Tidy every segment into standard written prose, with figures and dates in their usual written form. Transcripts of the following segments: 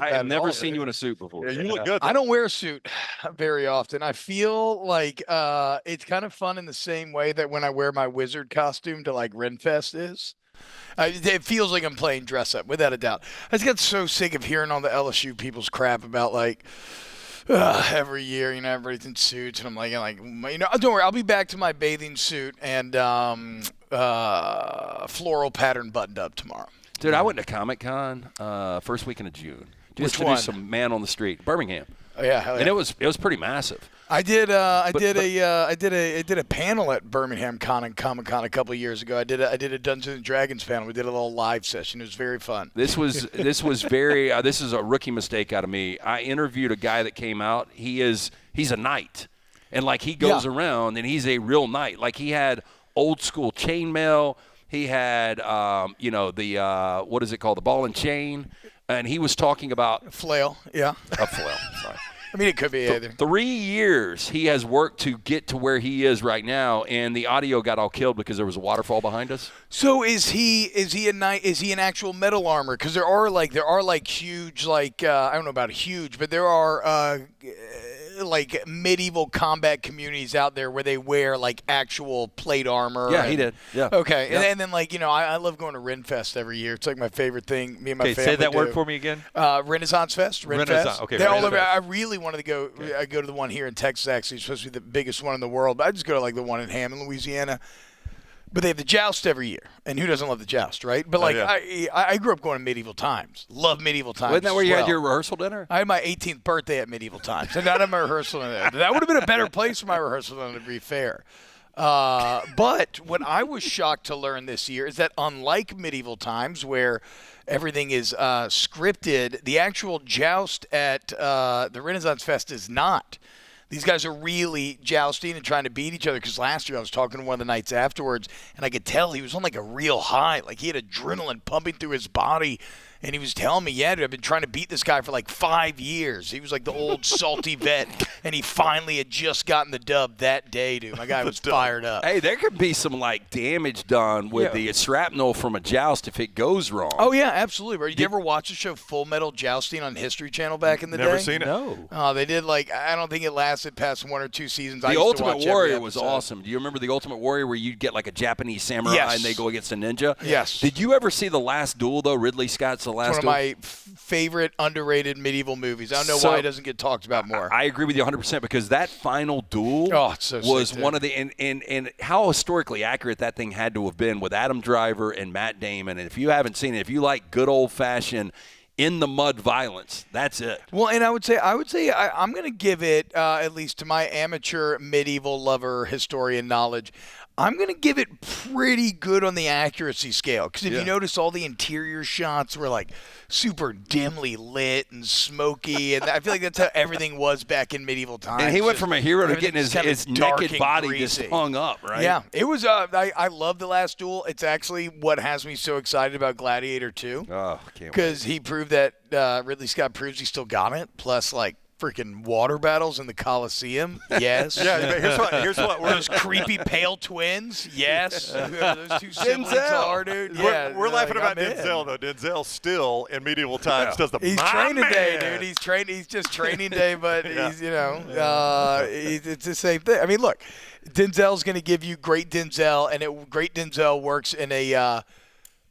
I have never seen you in a suit before. Yeah, you look good. I don't wear a suit very often. I feel like it's kind of fun in the same way that when I wear my wizard costume to like Renfest is. It feels like I'm playing dress up, without a doubt. I just got so sick of hearing all the LSU people's crap about like every year, everybody's in suits, and I'm like, don't worry, I'll be back to my bathing suit and floral pattern buttoned up tomorrow. Dude, I went to Comic-Con first weekend of June. Which one? Some man on the street, Birmingham. Oh yeah, hell yeah. And it was pretty massive. I did a panel at Birmingham Con and Comic Con a couple of years ago. I did a Dungeons and Dragons panel. We did a little live session. It was very fun. This was very this is a rookie mistake out of me. I interviewed a guy that came out. He's a knight, and like he goes around and he's a real knight. Like he had old school chainmail. He had the what is it called, the ball and chain, and he was talking about flail. Yeah, a flail. Sorry. I mean, it could be either. 3 years he has worked to get to where he is right now, and the audio got all killed because there was a waterfall behind us. So is he a knight? Is he an actual metal armor? Because there are huge I don't know about huge, but there are like medieval combat communities out there where they wear like actual plate armor. Yeah, he did. Yeah. Okay, yeah. and then I love going to Renfest every year. It's like my favorite thing. Me and my family say that do. word for me again. Renaissance Fest. Renaissance. Okay. They're all over. I really wanted to go. Okay. I go to the one here in Texas. Actually, it's supposed to be the biggest one in the world. But I just go to like the one in Hammond, Louisiana. But they have the joust every year, and who doesn't love the joust, right? But I grew up going to medieval times. Love medieval times. Wasn't that where you had your rehearsal dinner? I had my 18th birthday at medieval times, and not at my rehearsal dinner. That would have been a better place for my rehearsal dinner, to be fair. But what I was shocked to learn this year is that unlike medieval times, where everything is scripted, the actual joust at the Renaissance Fest is not. These guys are really jousting and trying to beat each other, because last year I was talking to one of the nights afterwards, and I could tell he was on like a real high. Like he had adrenaline pumping through his body, and he was telling me, yeah, dude, I've been trying to beat this guy for like 5 years. He was like the old salty vet, and he finally had just gotten the dub that day, dude. My guy was fired up. Hey, there could be some like damage done with the shrapnel from a joust if it goes wrong. Oh, yeah, absolutely. Bro. Did you ever watch the show Full Metal Jousting on History Channel back in the day? Never seen it. No. They did I don't think it lasted past 1 or 2 seasons. The Ultimate Warrior was awesome. Do you remember the Ultimate Warrior where you'd get like a Japanese samurai and they go against a ninja? Yes. Did you ever see The Last Duel, though? Ridley Scott's The Last Duel? One of my favorite underrated medieval movies. I don't know why it doesn't get talked about more. I agree with you 100% because that final duel was one of the and how historically accurate that thing had to have been with Adam Driver and Matt Damon. And if you haven't seen it, if you like good old-fashioned in the mud violence, that's it. Well, and I would say I'm going to give it, at least to my amateur medieval lover historian knowledge, I'm going to give it pretty good on the accuracy scale. Because if you notice, all the interior shots were like super dimly lit and smoky. And I feel like that's how everything was back in medieval times. And he went from a hero to getting his naked body just hung up, right? Yeah. It was, I love The Last Duel. It's actually what has me so excited about Gladiator 2. Oh, can't wait. Because he proved that, Ridley Scott proves he still got it. Plus, like, freaking water battles in the Coliseum. Yes. Here's what those creepy pale twins. Yes. Whoever those two siblings are, dude. Yeah. We're laughing about Denzel though. Denzel still in medieval times does the. He's training day, dude. He's just training day, but he's it's the same thing. I mean, look, Denzel's going to give you great Denzel, and great Denzel works in a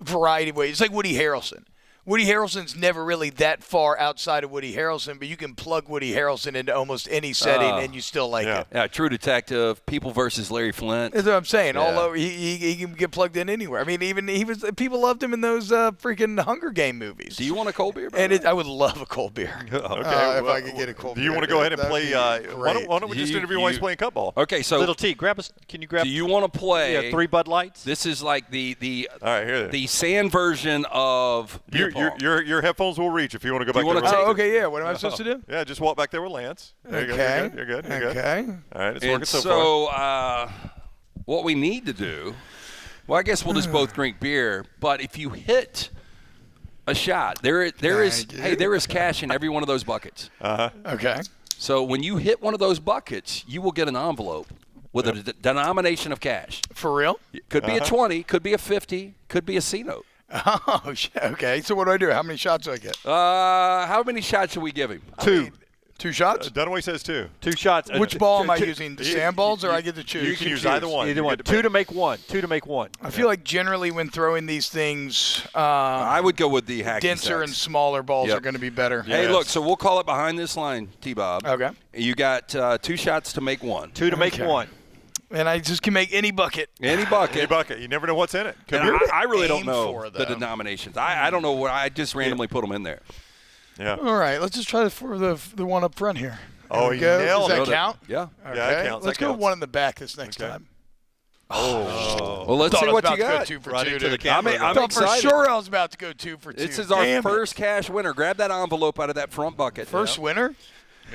variety of ways. It's like Woody Harrelson. Woody Harrelson's never really that far outside of Woody Harrelson, but you can plug Woody Harrelson into almost any setting and you still like it. Yeah, True Detective, People versus Larry Flint. That's what I'm saying. Yeah. All over, he can get plugged in anywhere. I mean, even people loved him in those freaking Hunger Game movies. Do you want a cold beer? And I would love a cold beer. Okay, if I could get a cold beer. Do you want to go ahead and play? Why don't we just interview while he's playing cupball? Okay, so Little T, can you grab? Do you want to play? 3 Bud Lights. This is like the all right, here. The sand version of your headphones will reach if you want to go back there. Okay, yeah. What am I supposed to do? Yeah, just walk back there with Lance. There you go. You're good. Okay. All right, it's working so far. So what we need to do, well, I guess we'll just both drink beer, but if you hit a shot, there is cash in every one of those buckets. Okay. So when you hit one of those buckets, you will get an envelope with a denomination of cash. For real? Could be a 20, could be a 50, could be a C note. Oh, okay. So what do I do? How many shots do I get? How many shots should we give him? 2. 2 shots? Dunaway says 2. 2 shots. Which ball am I using? The sandballs, or I get to choose? You can use either one. Either one. 2 to make 1. 2 to make 1. I feel like generally when throwing these things, I would go with the hacky denser sacks. and smaller balls Yep. are going to be better. Yeah. Hey, Yes. look, so we'll call it behind this line, T-Bob. Okay. You got 2 shots to make 1. 2 to make Okay. 1. And I just can make any bucket. Any bucket. Any bucket. You never know what's in it. Could And be. I really don't aim know for, the though? denominations. I don't know what. I just randomly put them in there. Yeah. All right, let's just try it for the one up front here. Oh, There we you go. nailed Does it. that count? Yeah. Okay. Yeah, that counts. Let's That go counts. one in the back this next Okay. time. Well, let's Thought see I was what you about to go got. 2 for Right 2, into the dude. camera. I'm Thought for excited. sure I was about to go 2 for 2. This is our Damn it. first cash winner. Grab that envelope out of that front bucket. First winner.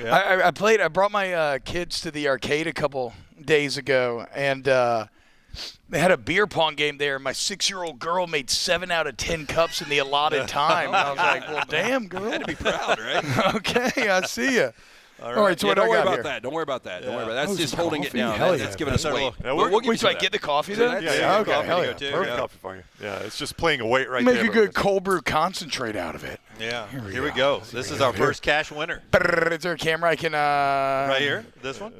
Yeah. I brought my kids to the arcade a couple days ago, and they had a beer pong game there. My 6-year-old girl made 7 out of 10 cups in the allotted time. And I was like, well, damn, girl. Had to be proud, right? Okay, I see you. All right, so Yeah, what do don't I worry got about here? that. Don't worry about that. Don't worry about that. That's Oh, just some holding coffee? it down. Hell That's yeah. giving us That's weight. our- Yeah, We'll give Wait, you so I that. get the coffee then? Yeah, Okay, coffee hell to yeah. go too. Perfect. Perfect coffee for you. Yeah, it's just playing a weight right Make there. a good cold brew concentrate out of it. Yeah. we Here we go. go. This is our first cash winner. Is there a camera I can Right here. This one.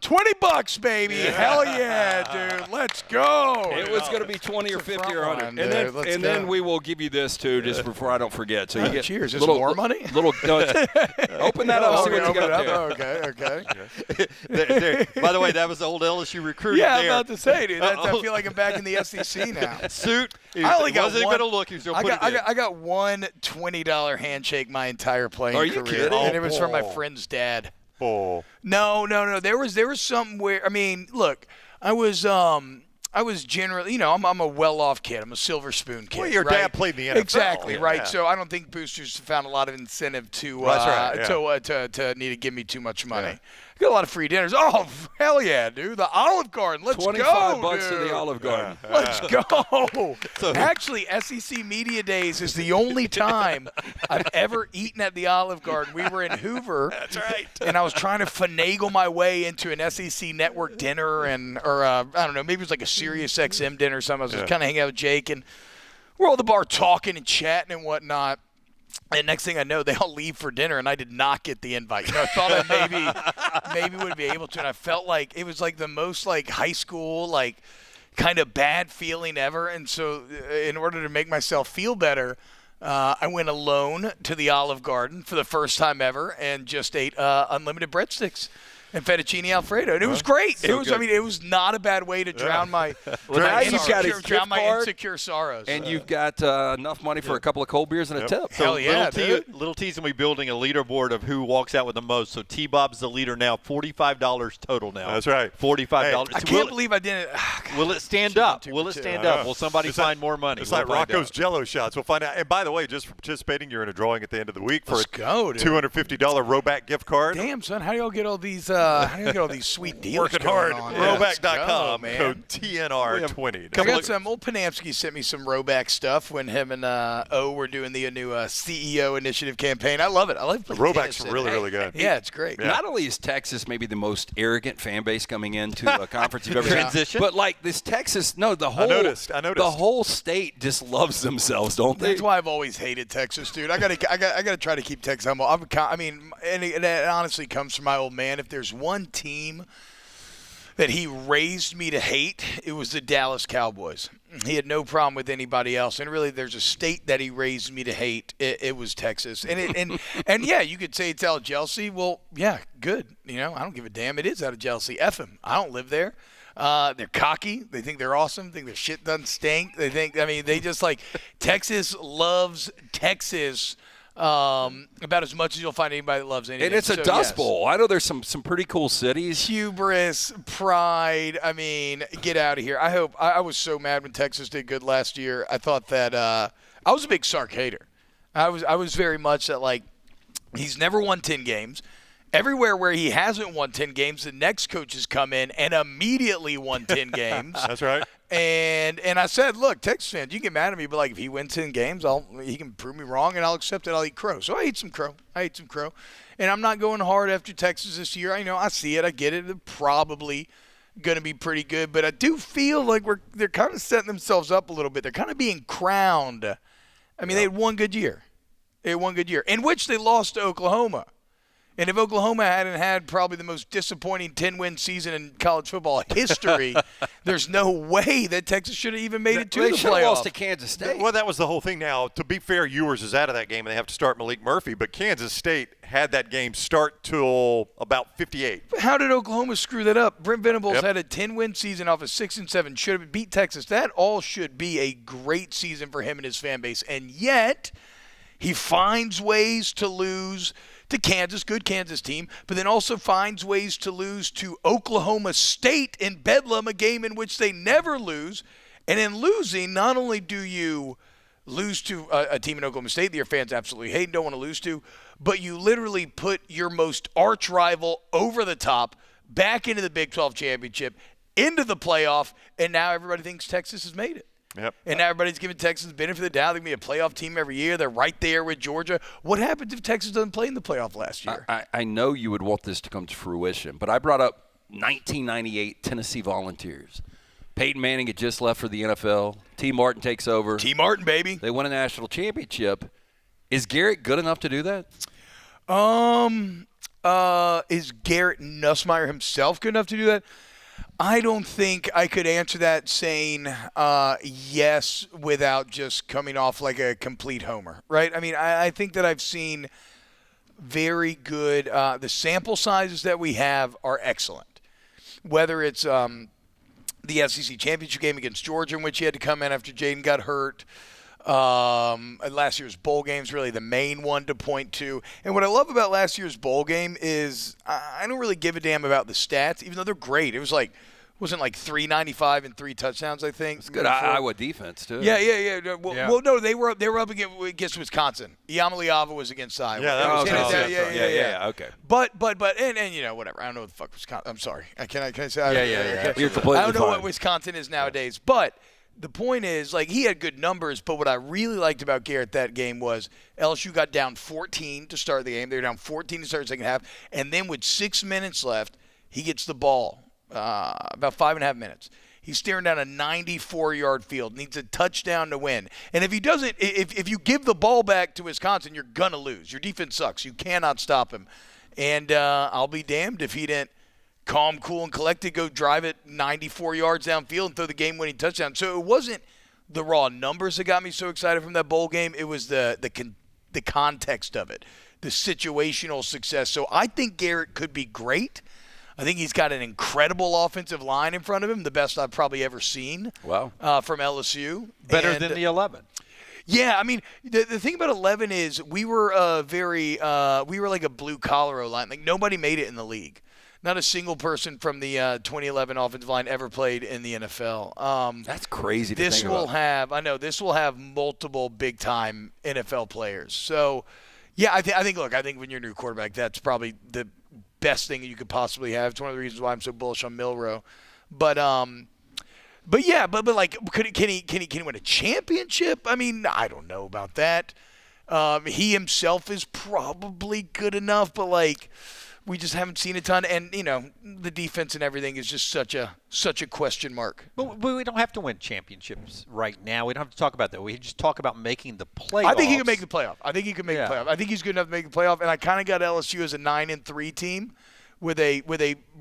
20 bucks, baby. Hell yeah, dude. Let's go. It was going to be 20 or It's a 50 or front 100. line, And dude. Let's then, go. we will give you this, too, just before I don't forget. So you get cheers. Is little, more money? Little, no, open that up. See what you open it got up. there. Okay. By the way, that was the old LSU recruit Yeah, I'm there. about to say, dude. I feel like I'm back in the SEC now. Suit. I only got wasn't one. even going to look. He was going I to put got, it in. I got one $20 handshake my entire playing Are you career, kidding? and it was from my Oh. friend's dad. Oh. No. There was something where, I mean, look, I was generally, I'm a well-off kid. I'm a silver spoon kid. Well, your right? dad played in the NFL. Exactly, Yeah. right. So I don't think boosters found a lot of incentive to That's right, to need to give me to give me money. Got a lot of free dinners. Oh, hell yeah, dude. The Olive Garden. Let's 25 go, bucks dude. to the Olive Garden. Let's go. Actually, SEC Media Days is the only time I've ever eaten at the Olive Garden. We were in Hoover. That's right. And I was trying to finagle my way into an SEC Network dinner or I don't know, maybe it was like a Sirius XM dinner or something. I was just kind of hanging out with Jake, and we're all at the bar talking and chatting and whatnot. And next thing I know, they all leave for dinner, and I did not get the invite. I thought I maybe would be able to, and I felt like it was like the most like high school like kind of bad feeling ever. And so, in order to make myself feel better, I went alone to the Olive Garden for the first time ever and just ate unlimited breadsticks and fettuccine alfredo, and it was great. It was, good. I mean, it was not a bad way to drown my now you've got his drown gift my card, insecure sorrows. And you've got enough money for a couple of cold beers and a tip. So Hell yeah, Little T's going to be building a leaderboard of who walks out with the most. So T-Bob's the leader now, $45 total now. That's right. $45. I can't believe I didn't. Will it stand up? Will it stand up? Will somebody find more money? It's We'll like find Rocco's out. Jello shots. We'll find out. And by the way, just for participating, you're in a drawing at the end of the week for Let's a go, dude. $250 Roback gift card. Damn, son, how do y'all get all these? Sweet deals Working going hard. on? Roback.com. man. Code TNR20. I got some old Panamsky sent me some Roback stuff when him and O were doing the new CEO initiative campaign. I love it. I love playing Roback's tennis. really, really good. Yeah, it's great. Yeah. Not only is Texas maybe the most arrogant fan base coming into a conference you've ever seen, Transition? but like this Texas, the whole noticed. the whole state just loves themselves, don't they? That's why I've always hated Texas, dude. I gotta try to keep Texas humble. I mean, and it honestly comes from my old man. If there's one team that he raised me to hate, it was the Dallas Cowboys. He had no problem with anybody else, and really, there's a state that he raised me to hate. It was Texas, and yeah, you could say it's out of jealousy. Well, yeah, good. I don't give a damn. It is out of jealousy. F him. I don't live there. They're cocky. They think they're awesome. Think their shit doesn't stink. They just like Texas loves Texas about as much as you'll find anybody that loves anything. And it's a So, dust yes. bowl. I know there's some pretty cool cities. Hubris, pride. I mean, get out of here. I was so mad when Texas did good last year. I thought that I was a big Sark hater. I was very much that like he's never won 10 games. Everywhere where he hasn't won 10 games, the next coach has come in and immediately won 10 games. That's right. And I said, look, Texas fans, you get mad at me, but like if he wins 10 games, he can prove me wrong, and I'll accept it. I'll eat crow. So I ate some crow. And I'm not going hard after Texas this year. I see it. I get it. They're probably going to be pretty good. But I do feel like they're kind of setting themselves up a little bit. They're kind of being crowned. I mean, they had one good year. In which they lost to Oklahoma. And if Oklahoma hadn't had probably the most disappointing 10-win season in college football history, there's no way that Texas should have even made it to the They should have lost playoff. to Kansas State. Well, that was the whole thing. Now, to be fair, Ewers is out of that game, and they have to start Malik Murphy. But Kansas State had that game start till about 58. How did Oklahoma screw that up? Brent Venables had a 10-win season off of 6-7. Should have beat Texas. That all should be a great season for him and his fan base. And yet, he finds ways to lose to Kansas, good Kansas team, but then also finds ways to lose to Oklahoma State in Bedlam, a game in which they never lose. And in losing, not only do you lose to a team in Oklahoma State that your fans absolutely hate and don't want to lose to, but you literally put your most arch rival over the top, back into the Big 12 championship, into the playoff, and now everybody thinks Texas has made it. Yep. And now everybody's giving Texas the benefit of the doubt. They're going to be a playoff team every year. They're right there with Georgia. What happens if Texas doesn't play in the playoff last year? I know you would want this to come to fruition, but I brought up 1998 Tennessee Volunteers. Peyton Manning had just left for the NFL. T. Martin takes over. T. Martin, baby. They win a national championship. Is Garrett good enough to do that? Is Garrett Nussmeier himself good enough to do that? I don't think I could answer that saying yes without just coming off like a complete homer, right? I mean, I think that I've seen very good the sample sizes that we have are excellent. Whether it's the SEC championship game against Georgia in which he had to come in after Jaden got hurt, last year's bowl game is really the main one to point to. And what I love about last year's bowl game is I don't really give a damn about the stats, even though they're great. It was like, wasn't like 395 and 3 touchdowns, I think. It's good Iowa defense, too. Yeah. Well, no, they were up against Wisconsin. Yamaliava was against Iowa. Yeah, that was okay. Yeah. Okay. But and you know, whatever. I don't know what the fuck Wisconsin. I'm sorry. Can I say? Yeah. You're completely I don't know fine. what Wisconsin is nowadays, but the point is, like, he had good numbers, but what I really liked about Garrett that game was LSU got down 14 to start the game. They were down 14 to start the second half, and then with 6 minutes left, he gets the ball, about 5.5 minutes. He's staring down a 94-yard field, needs a touchdown to win. And if he doesn't, if you give the ball back to Wisconsin, you're going to lose. Your defense sucks. You cannot stop him. And I'll be damned if he didn't calm, cool, and collected, go drive it 94 yards downfield and throw the game-winning touchdown. So it wasn't the raw numbers that got me so excited from that bowl game. It was the context of it, the situational success. So I think Garrett could be great. I think he's got an incredible offensive line in front of him, the best I've probably ever seen. Wow. From LSU. Better than the 11. Yeah, I mean, the thing about 11 is we were we were like a blue-collar line. Like, nobody made it in the league. Not a single person from the 2011 offensive line ever played in the NFL. That's crazy to this think will about. this will have multiple big-time NFL players. So, yeah, I think when you're a new quarterback, that's probably the best thing you could possibly have. It's one of the reasons why I'm so bullish on Milroe. But like, can he win a championship? I mean, I don't know about that. He himself is probably good enough, but like, we just haven't seen a ton. And you know, the defense and everything is just such a question mark. But we don't have to win championships right now. We don't have to talk about that. We just talk about making the playoffs. I think he can make the playoff. I think he can make the playoff. I think he's good enough to make the playoff. And I kind of got LSU as a 9-3 team with a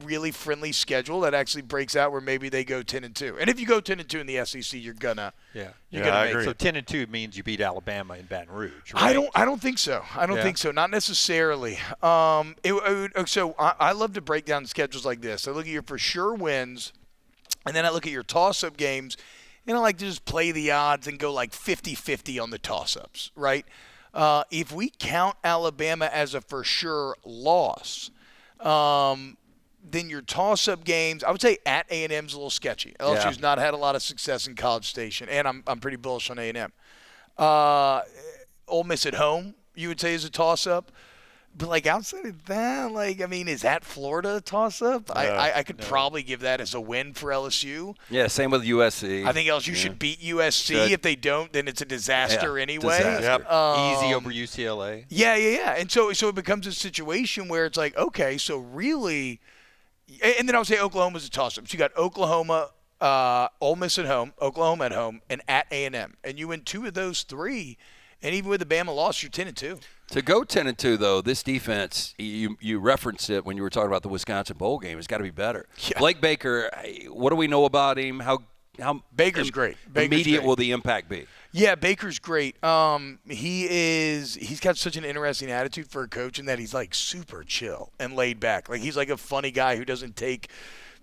really friendly schedule that actually breaks out where maybe they go 10-2. And if you go 10-2 in the SEC, you're gonna I make agree. it. So 10-2 means you beat Alabama in Baton Rouge. Right? I don't think so. I don't think so. Not necessarily. So I love to break down schedules like this. I look at your for sure wins, and then I look at your toss-up games, and I like to just play the odds and go like 50-50 on the toss-ups, right? If we count Alabama as a for sure loss, then your toss-up games, I would say at A&M's a little sketchy. LSU's not had a lot of success in College Station, and I'm pretty bullish on A&M. Ole Miss at home, you would say, is a toss-up. But, like, outside of that, like, I mean, is that Florida a toss-up? I could probably give that as a win for LSU. Yeah, same with USC. I think LSU should beat USC. Should. If they don't, then it's a disaster anyway. Disaster. Easy over UCLA. Yeah. And so it becomes a situation where it's like, okay, so really And then I would say Oklahoma's a toss-up. So you got Oklahoma, Ole Miss at home, Oklahoma at home, and at A&M. And you win 2 of those 3, and even with the Bama loss, you're 10-2. To go 10-2, though, this defense, you referenced it when you were talking about the Wisconsin bowl game. It's got to be better. Yeah. Blake Baker, what do we know about him? How Baker's great. Immediate will the impact be? Yeah, Baker's great. He's got such an interesting attitude for a coach in that he's like super chill and laid back. Like he's like a funny guy who doesn't take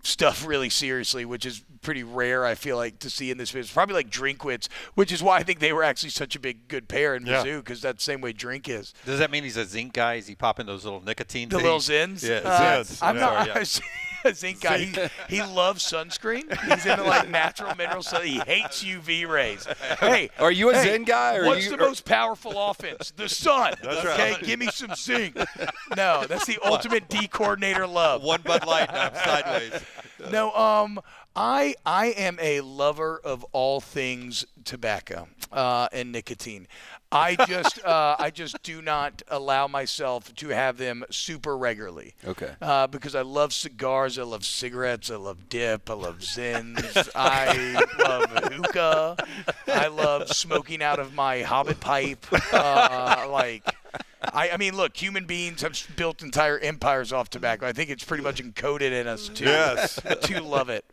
stuff really seriously, which is pretty rare, I feel like, to see in this business. Probably like Drinkwitz, which is why I think they were actually such a good pair in Mizzou, because that's the same way Drink is. Does that mean he's a zinc guy? Is he popping those little nicotine things? Little Zins? Yeah, Zins. I'm not Sorry, a zinc guy. He loves sunscreen. He's into like natural mineral sun. He hates UV rays. Hey, are you a Zen guy? Or what's the most powerful offense? The sun. That's okay, right. give me some zinc. No, that's the ultimate D coordinator love. One Bud Light and I'm sideways. No, I am a lover of all things tobacco and nicotine. I just do not allow myself to have them super regularly. Okay. Because I love cigars, I love cigarettes, I love dip, I love Zins, I love hookah, I love smoking out of my Hobbit pipe. I mean, look, human beings have built entire empires off tobacco. I think it's pretty much encoded in us to love it.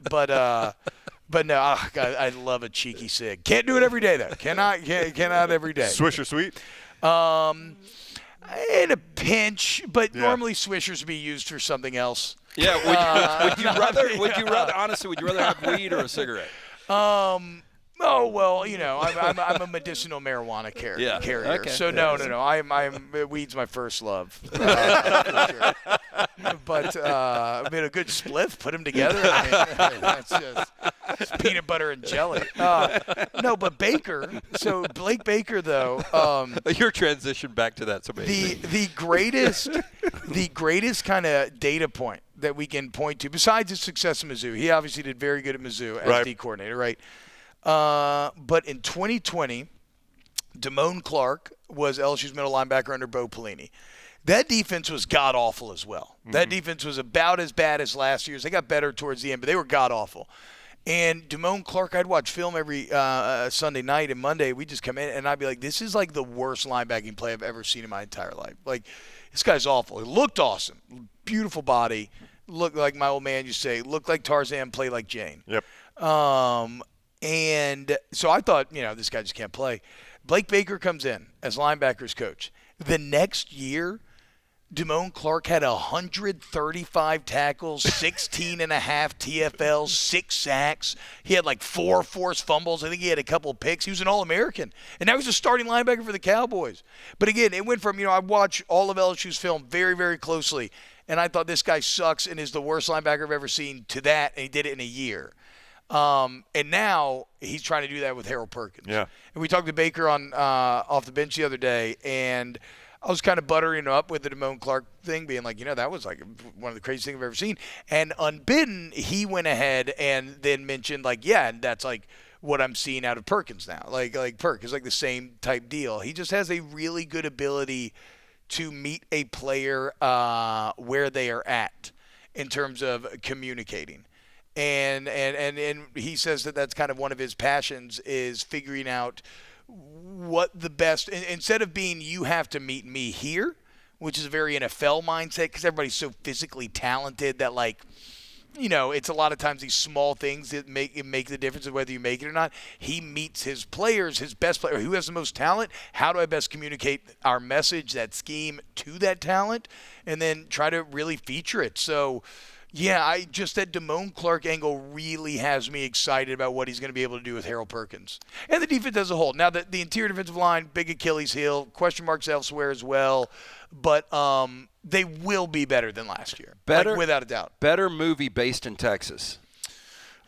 But no, God, I love a cheeky cig. Can't do it every day though. Cannot every day. Swisher Sweet? In a pinch, but normally Swishers would be used for something else. Yeah. Would you rather honestly? Would you rather have weed or a cigarette? Oh well, you know, I'm a medicinal marijuana carrier. Okay. So no. I'm weed's my first love. For sure. But I mean, a good spliff, put them together. I mean, that's just it's peanut butter and jelly. No, but Baker. So Blake Baker, though. Your transition back to that's amazing. The greatest kind of data point that we can point to, besides his success in Mizzou, he obviously did very good at Mizzou as D coordinator, right? But in 2020, Damone Clark was LSU's middle linebacker under Bo Pelini. That defense was god-awful as well. Mm-hmm. That defense was about as bad as last year's. They got better towards the end, but they were god-awful. And Damone Clark, I'd watch film every Sunday night, and Monday we'd just come in, and I'd be like, this is like the worst linebacking play I've ever seen in my entire life. Like, this guy's awful. He looked awesome. Beautiful body. Looked like my old man used to say, looked like Tarzan, played like Jane. Yep. And so I thought, you know, this guy just can't play. Blake Baker comes in as linebackers coach. The next year, Damone Clark had 135 tackles, 16 and a half TFLs, 6 sacks. He had like 4 forced fumbles. I think he had a couple of picks. He was an All-American. And now he's a starting linebacker for the Cowboys. But again, it went from, you know, I watched all of LSU's film very, very closely, and I thought this guy sucks and is the worst linebacker I've ever seen, to that, and he did it in a year. And now he's trying to do that with Harold Perkins. Yeah. And we talked to Baker on off the bench the other day, and I was kind of buttering up with the Damone Clark thing, being like, you know, that was like one of the craziest things I've ever seen. And unbidden, he went ahead and then mentioned, like, yeah, and that's like what I'm seeing out of Perkins now. Like Perk is like the same type deal. He just has a really good ability to meet a player where they are at in terms of communicating. And he says that that's kind of one of his passions, is figuring out what the best, instead of being, you have to meet me here, which is a very NFL mindset, because everybody's so physically talented that, like, you know, it's a lot of times these small things that make the difference of whether you make it or not. He meets his players, his best player, who has the most talent. How do I best communicate our message, that scheme, to that talent, and then try to really feature it. So, yeah, that Damone Clark angle really has me excited about what he's going to be able to do with Harold Perkins. And the defense as a whole. Now, the interior defensive line, big Achilles heel, question marks elsewhere as well. But they will be better than last year, better, like, without a doubt. Better movie based in Texas.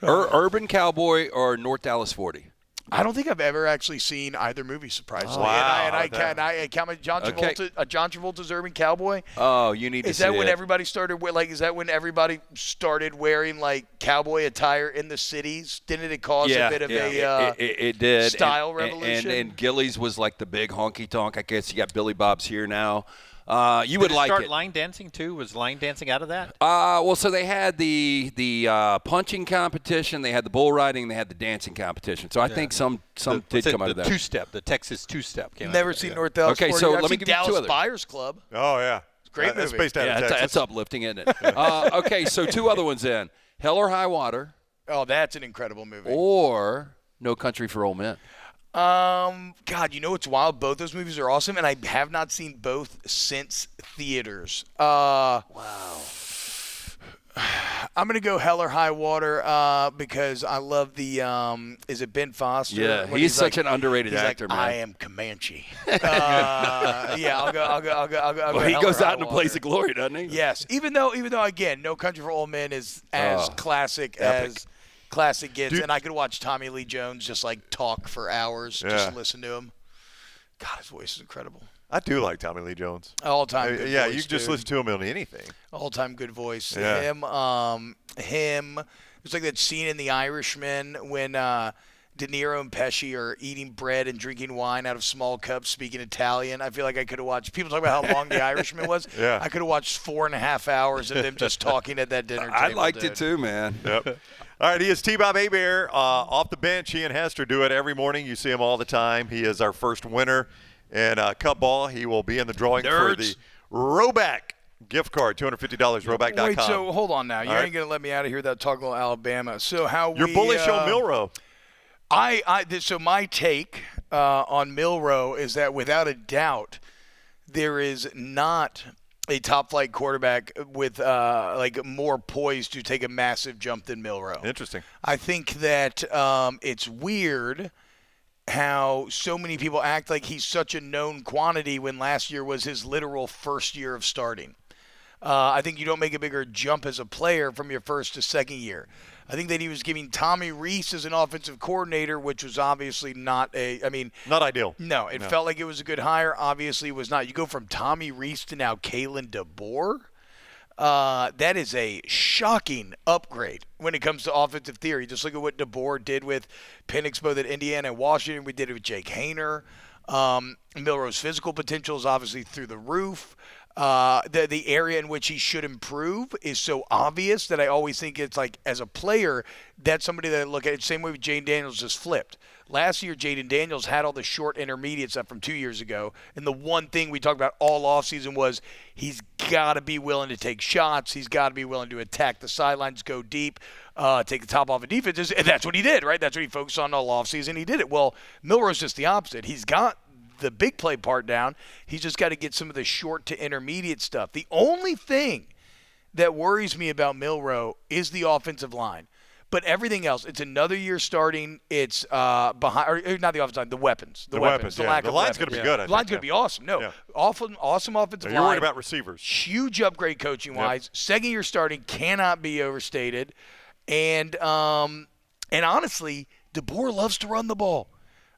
Urban Cowboy or North Dallas 40? I don't think I've ever actually seen either movie, surprisingly. Wow. And I count my John Travolta's Urban Cowboy. Oh, you need to see it. Is that when everybody started wearing like cowboy attire in the cities? Didn't it cause a bit of it did. Style revolution? And Gillies was like the big honky tonk. I guess you got Billy Bob's Here now. You would Did it like start it. line dancing too? Was line dancing out of that? Well, so they had the punching competition, they had the bull riding, they had the dancing competition. So I think some did come out of that. The two-step, the Texas two-step came out. Never seen North Dallas. Okay, 40. so I've let me seen give you two Dallas others. Buyers Club. Oh, yeah. Great That's movie. based out of Texas. That's uplifting, isn't it? Okay, so two other ones then. Hell or High Water Oh, that's an incredible movie. or No Country for Old Men. God, you know what's wild? Both those movies are awesome, and I have not seen both since theaters. Wow. I'm gonna go Hell or High Water because I love the. Is it Ben Foster? Yeah, When he's such like, an underrated he's actor, like, man. I am Comanche. Yeah, I'll go. Well, he Hell goes or out High in a Water. blaze of glory, doesn't he? Yes, even though again, No Country for Old Men is as classic epic. as classic gets, and I could watch Tommy Lee Jones just like talk for hours, just listen to him. God, his voice is incredible. I do like Tommy Lee Jones. All time good Yeah, voice, you can just dude. listen to him on anything. All time good voice. Yeah. Him. It's like that scene in The Irishman when De Niro and Pesci are eating bread and drinking wine out of small cups, speaking Italian. I feel like I could have watched. People talk about how long The Irishman was. Yeah. I could have watched 4.5 hours of them just talking at that dinner table. I liked dude. it too, man. Yep. All right, he is T-Bob Hebert off the bench. He and Hester do it every morning. You see him all the time. He is our first winner in Cup Ball. He will be in the drawing for the Roback gift card, $250, roback.com. Wait, so hold on now. You All ain't right. going to let me out of here without talking about Alabama. So how You're we, bullish on Milroe. So my take on Milroe is that without a doubt, there is not a top-flight quarterback with like more poised to take a massive jump than Milroe. Interesting. I think that it's weird how so many people act like he's such a known quantity when last year was his literal first year of starting. I think you don't make a bigger jump as a player from your first to second year. I think that he was giving Tommy Reese as an offensive coordinator, which was obviously not Not ideal. No, it felt like it was a good hire. Obviously, it was not. You go from Tommy Reese to now Kalen DeBoer. That is a shocking upgrade when it comes to offensive theory. Just look at what DeBoer did with Penix both at Indiana and Washington. We did it with Jake Haener. Milroe's physical potential is obviously through the roof. The area in which he should improve is so obvious that I always think it's like, as a player, that's somebody that I look at. Same way with Jaden Daniels just flipped. Last year, Jaden Daniels had all the short intermediate stuff from 2 years ago, and the one thing we talked about all offseason was he's got to be willing to take shots. He's got to be willing to attack the sidelines, go deep, take the top off of defenses, and that's what he did, right? That's what he focused on all offseason. He did it. Well, Milroe's just the opposite. He's got the big play part down. He's just got to get some of the short to intermediate stuff. The only thing that worries me about Milroe is the offensive line. But everything else, it's another year starting. It's behind, or not the offensive line, the weapons. The weapons. The lack the of line's weapons. going to be good. The line's going to be awesome. No, awesome offensive line. You're worried about receivers. Huge upgrade coaching-wise. Second year starting cannot be overstated. And honestly, DeBoer loves to run the ball.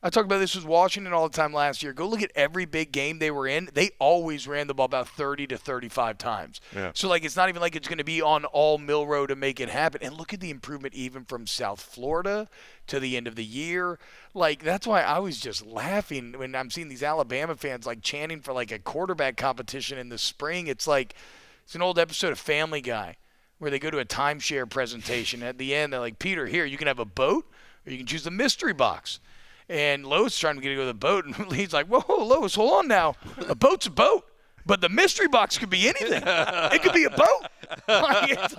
I talked about this with Washington all the time last year. Go look at every big game they were in. They always ran the ball about 30 to 35 times. Yeah. So, like, it's not even like it's going to be on all Milroe to make it happen. And look at the improvement even from South Florida to the end of the year. Like, that's why I was just laughing when I'm seeing these Alabama fans, like, chanting for, like, a quarterback competition in the spring. It's like it's an old episode of Family Guy where they go to a timeshare presentation. At the end, they're like, Peter, here, you can have a boat or you can choose the mystery box. And Lois trying to get to go to the boat, and he's like, whoa, Lois, hold on now. A boat's a boat, but the mystery box could be anything. It could be a boat. It's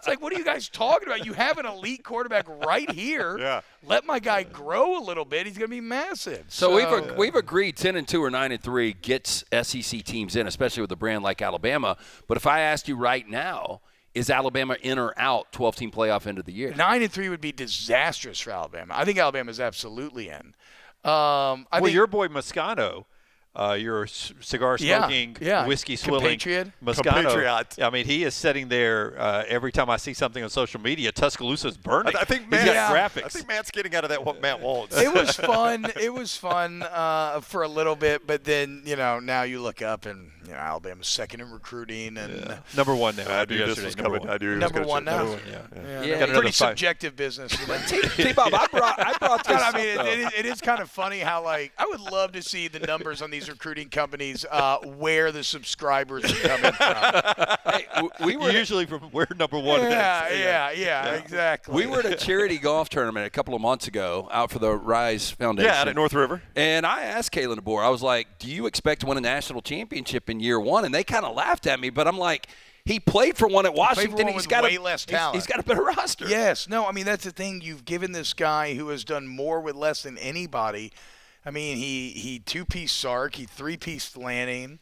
like, what are you guys talking about? You have an elite quarterback right here. Yeah. Let my guy grow a little bit. He's going to be massive. So we've agreed 10-2 or 9-3 gets SEC teams in, especially with a brand like Alabama. But if I asked you right now, is Alabama in or out 12-team playoff end of the year? 9-3 would be disastrous for Alabama. I think Alabama's absolutely in. I think your boy Moscato, your cigar smoking, whiskey swilling compatriot. Compatriot. I mean, he is sitting there every time I see something on social media. Tuscaloosa's burning. I think He's Matt, got graphics. I think Matt's getting out of that what Matt wants. It was fun. It was fun for a little bit, but then now you look up and Alabama's second in recruiting and number one now. I knew this was coming. I knew he was number gonna one say now. number one. Yeah. Got another Pretty 5. subjective business. T-Bob, I brought this God, I mean, up, though. it is kind of funny how, like, I would love to see the numbers on these recruiting companies, where the subscribers are coming from. Hey, we were Usually from where number one is. Yeah, exactly. We were at a charity golf tournament a couple of months ago out for the Rise Foundation. Yeah, out at North River. And I asked Kalen DeBoer, I was like, do you expect to win a national championship in year one? And they kind of laughed at me, but I'm like, he played for one at Washington. one He's with got way less talent. He's got a better roster. Yes. No, I mean, that's the thing. You've given this guy who has done more with less than anybody. I mean, he two-piece Sark, he three-piece Lanning.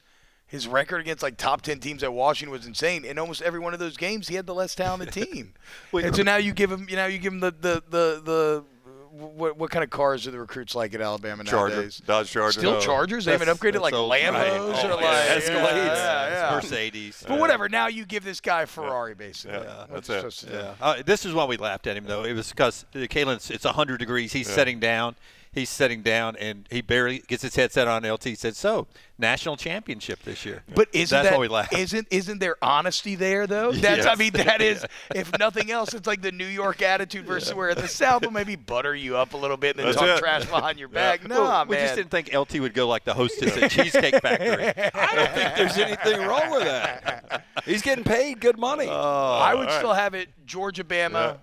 His record against like top 10 teams at Washington was insane. In almost every one of those games, he had the less talented team. And so now you give him, the what kind of cars do the recruits like at Alabama nowadays? Dodge Charger. Still Chargers? They haven't upgraded like old, Lambos right. or like Escalades. Yeah. Mercedes. But whatever. Now you give this guy a Ferrari, basically. Yeah, What's that's he it. supposed to do? Yeah. This is why we laughed at him, though. It was because Kalen's, it's 100 degrees. He's sitting down. He's sitting down, and he barely gets his headset on. LT said, "So, national championship this year." But That's why we laugh. Isn't there honesty there though? That's I mean that is, if nothing else, it's like the New York attitude versus where the South will maybe butter you up a little bit and then That's talk it. trash behind your back. Well, Nah, we man. just didn't think LT would go like the hostess at Cheesecake Factory. I don't think there's anything wrong with that. He's getting paid good money. I would still have it Georgia, Bama,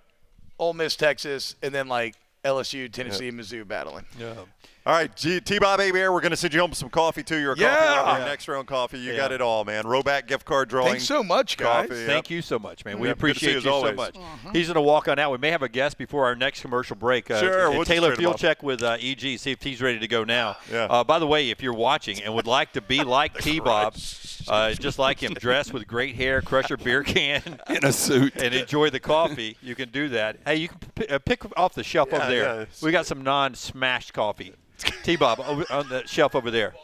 Ole Miss, Texas, and then like LSU, Tennessee, Mizzou battling. Yeah. All right, T-Bob Hebert, we're going to send you home with some coffee, too. You're a coffee lover, an extra own coffee. You got it all, man. Roback gift card drawing. Thanks so much, guys. Coffee, Thank you so much, man. We Yep, good to see appreciate you you as so always. much. He's going to walk on out. We may have a guest before our next commercial break. Sure, we'll just Taylor, trade him field off. check with EG, see if he's ready to go now. Yeah. By the way, if you're watching and would like to be like T-Bob, just like him, dressed with great hair, crush your beer can, In a suit. and enjoy the coffee, you can do that. Hey, you can pick off the shelf over there. yeah. We got some non-smashed coffee. T-Bob, on the shelf over there.